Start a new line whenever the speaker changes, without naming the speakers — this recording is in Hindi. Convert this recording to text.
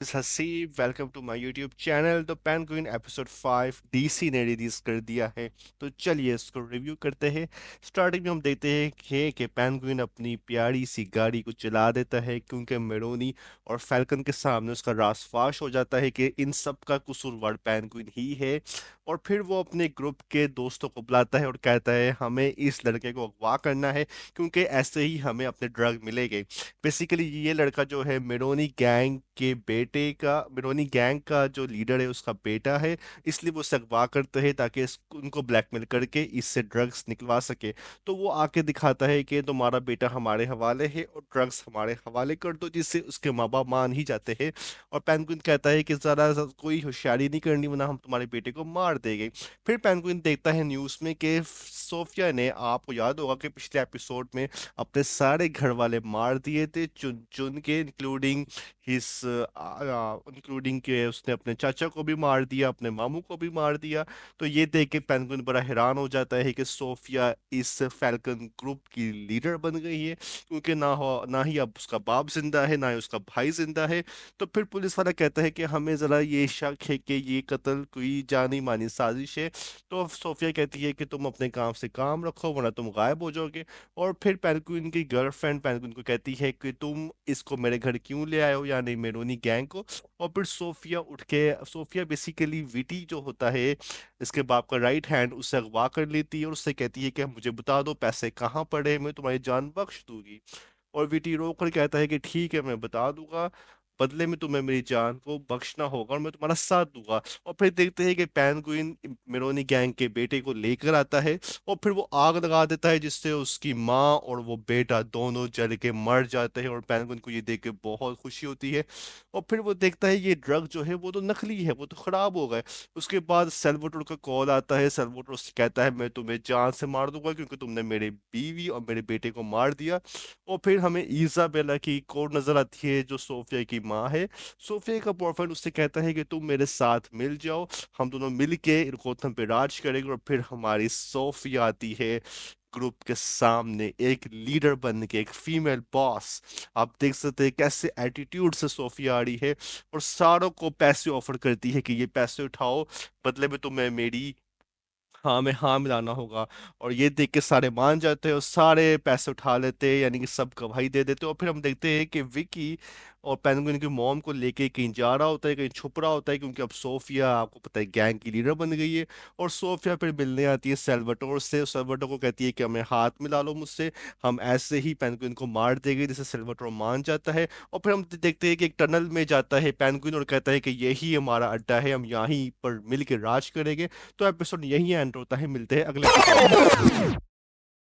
This is Hasib, welcome to my YouTube channel. The penguin episode 5 DC ने रिलीज कर दिया है, तो चलिए इसको रिव्यू करते हैं। स्टार्टिंग में हम देखते हैं कि पेंगुइन अपनी प्यारी सी गाड़ी को चला देता है क्योंकि मेरोनी और फैल्कन के सामने उसका रासफाश हो जाता है कि इन सब का कसूरवार पेंगुइन ही है। और फिर वो अपने ग्रुप के दोस्तों को बुलाता है और कहता है हमें इस लड़के को अगवा करना है क्योंकि ऐसे ही हमें अपने ड्रग मिलेंगे। बेसिकली ये लड़का जो है मेरोनी गैंग का जो लीडर है उसका बेटा है, इसलिए वो उसे अगवा करते हैं ताकि उनको ब्लैकमेल करके इससे ड्रग्स निकलवा सके। तो वो आके दिखाता है कि तुम्हारा बेटा हमारे हवाले है और ड्रग्स हमारे हवाले कर दो, जिससे उसके माँ बाप मान ही जाते हैं। और पेंगुइन कहता है कि जरा सा कोई होशियारी नहीं करनी वरना हम तुम्हारे बेटे को मार देंगे। फिर पेंगुइन देखता है न्यूज़ में कि सोफिया ने, आपको याद होगा कि पिछले एपिसोड में अपने सारे घर वाले मार दिए थे चुन चुन के, हिस इंक्लूडिंग के उसने अपने चाचा को भी मार दिया, अपने मामू को भी मार दिया। तो ये देख के पेंगुइन बड़ा हैरान हो जाता है कि सोफिया इस फैल्कन ग्रुप की लीडर बन गई है, क्योंकि ना ही अब उसका बाप जिंदा है, ना ही उसका भाई जिंदा है। तो फिर पुलिस वाला कहता है कि हमें जरा ये शक है कि ये कत्ल कोई जानी मानी साजिश है। तो सोफिया कहती है कि तुम अपने काम से काम रखो वरना तुम गायब हो जाओगे। और फिर पेंगुइन की गर्लफ्रेंड पेंगुइन को कहती है कि तुम इसको मेरे घर क्यों ले आए हो, यानी मेरोनी गैंग को। और फिर सोफिया बेसिकली विटी जो होता है इसके बाप का राइट हैंड, उससे अगवा कर लेती है और उससे कहती है कि मुझे बता दो पैसे कहाँ पड़े, मैं तुम्हारी जान बख्श दूंगी। और विटी रो कर कहता है कि ठीक है, मैं बता दूंगा, बदले में तुम्हें मेरी जान को बख्शना होगा और मैं तुम्हारा साथ दूंगा। और फिर देखते हैं कि पेंगुइन मेरोनी गैंग के बेटे को लेकर आता है और फिर वो आग लगा देता है, जिससे उसकी माँ और वो बेटा दोनों जल के मर जाते हैं। और पेंगुइन को ये देख के बहुत खुशी होती है। और फिर वो देखता है ये ड्रग जो है वो तो नकली है, वो तो खराब हो गए। उसके बाद सेल्वाटोर का कॉल आता है। सेल्वाटोर उससे कहता है मैं तुम्हें जान से मार दूंगा क्योंकि तुमने मेरी बीवी और मेरे बेटे को मार दिया। और फिर हमें इजाबेला की कोर नजर आती है जो सोफिया की माँ है। सोफिया का बॉयफ्रेंड उससे कहता है कि तुम मेरे साथ मिल जाओ, हम दोनों मिल के गोथम पे राज करेंगे। और फिर हमारी सोफिया आती है ग्रुप के सामने एक लीडर बन के, एक फीमेल बॉस। आप देख सकते हैं कैसे एटीट्यूड से सोफिया आ रही है और सारों को पैसे ऑफर करती है कि ये पैसे उठाओ, बदले में तुम्हें मेरी हाँ में हाँ मिलाना होगा। और ये देख के सारे मान जाते हैं और सारे पैसे उठा लेते हैं, यानी कि सब गवाही दे देते हैं। और फिर हम देखते हैं कि विकी और पेंगुइन की मॉम को लेके कहीं जा रहा होता है, कहीं छुप रहा होता है, क्योंकि अब सोफिया आपको पता है गैंग की लीडर बन गई है। और सोफिया फिर मिलने आती है सेल्वाटोर से। सेल्वाटोर को कहती है कि हमें हाथ मिला लो मुझसे, हम ऐसे ही पेंगुइन को मार देंगे, जिससे सेल्वाटोर मान जाता है। और फिर हम देखते हैं कि एक टनल में जाता है पेंगुइन और कहता है कि यही हमारा अड्डा है, हम यहीं पर मिल के राज करेंगे। तो एपिसोड यही एंड होता है, मिलते हैं अगले एपिसोड में।